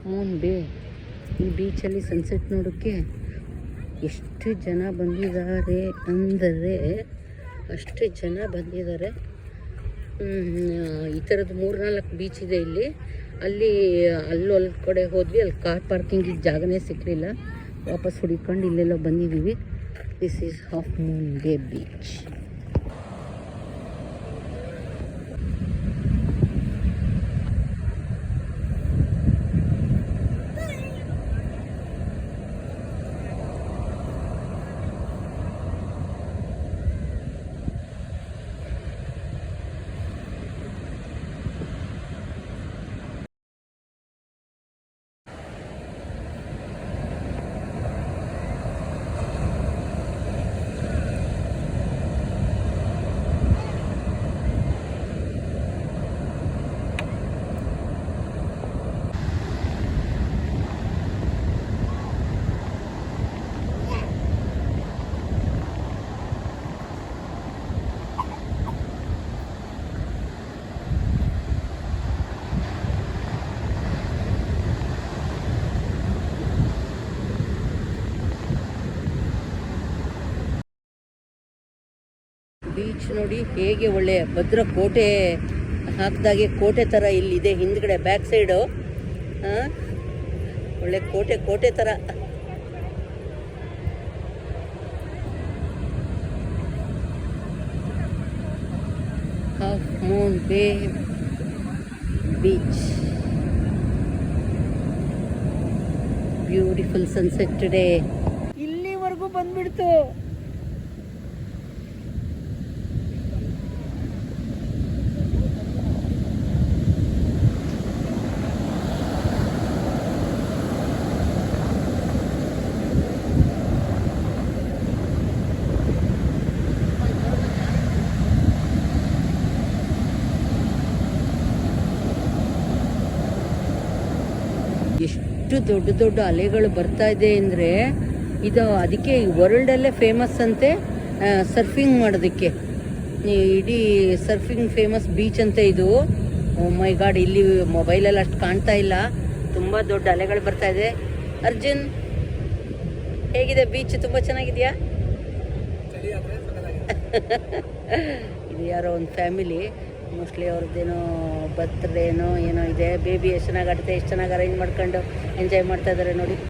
Moon ಬೇ. ಈ ಬೀಚಲ್ಲಿ ಸನ್ಸೆಟ್ ನೋಡೋಕ್ಕೆ ಎಷ್ಟು ಜನ ಬಂದಿದ್ದಾರೆ ಅಂದರೆ ಅಷ್ಟು ಜನ ಬಂದಿದ್ದಾರೆ. ಈ ಥರದ್ದು 3-4 ಬೀಚ್ ಇದೆ ಇಲ್ಲಿ. ಅಲ್ಲಿ ಕಡೆ ಹೋದ್ವಿ, ಅಲ್ಲಿ ಕಾರ್ ಪಾರ್ಕಿಂಗಿಗೆ ಜಾಗನೇ ಸಿಕ್ಕಲಿಲ್ಲ. ವಾಪಸ್ ಹುಡುಕೊಂಡು ಇಲ್ಲೆಲ್ಲ ಬಂದಿದ್ದೀವಿ. ದಿಸ್ ಈಸ್ ಹಾಫ್ ಮೂನ್ ಬೇ ಬೀಚ್. ಬೀಚ್ ನೋಡಿ ಹೇಗೆ ಒಳ್ಳೆ ಭದ್ರ ಕೋಟೆ ಹಾಕಿದಾಗೆ ಕೋಟೆ ಥರ ಇಲ್ಲಿದೆ ಹಿಂದ್ಗಡೆ ಬ್ಯಾಕ್ ಸೈಡು. ಒಳ್ಳೆ ಕೋಟೆ ಥರ. ಹಾಫ್ ಮೂನ್ ಬೇ ಬೀಚ್. Beautiful sunset today. ಇಲ್ಲಿವರೆಗೂ ಬಂದ್ಬಿಡ್ತು. ಎಷ್ಟು ದೊಡ್ಡ ದೊಡ್ಡ ಅಲೆಗಳು ಬರ್ತಾ ಇದೆ ಅಂದರೆ ಇದು ಅದಕ್ಕೆ ವರ್ಲ್ಡಲ್ಲೇ ಫೇಮಸ್ ಅಂತೆ ಸರ್ಫಿಂಗ್ ಮಾಡೋದಕ್ಕೆ. ಇಡೀ ಸರ್ಫಿಂಗ್ ಫೇಮಸ್ ಬೀಚ್ ಅಂತೆ ಇದು. ಮೈ ಗಾಡ್, ಇಲ್ಲಿ ಮೊಬೈಲಲ್ಲಿ ಅಷ್ಟು ಕಾಣ್ತಾ ಇಲ್ಲ, ತುಂಬ ದೊಡ್ಡ ಅಲೆಗಳು ಬರ್ತಾ ಇದೆ. ಅರ್ಜುನ್, ಹೇಗಿದೆ ಬೀಚ್? ತುಂಬ ಚೆನ್ನಾಗಿದೆಯಾ? ಇದು ಯಾರೋ ಒಂದು ಫ್ಯಾಮಿಲಿ, ಮೋಸ್ಟ್ಲಿ ಅವ್ರದ್ದೇನೋ ಬರ್ತ್ಡೇನೋ ಏನೋ ಇದೆ. ಬೇಬಿ ಎಷ್ಟು ಚೆನ್ನಾಗಿ ಆಡುತ್ತೆ, ಎಷ್ಟು ಚೆನ್ನಾಗಿ ಅರೇಂಜ್ ಮಾಡ್ಕೊಂಡು ಎಂಜಾಯ್ ಮಾಡ್ತಾ ಇದ್ದಾರೆ ನೋಡಿ.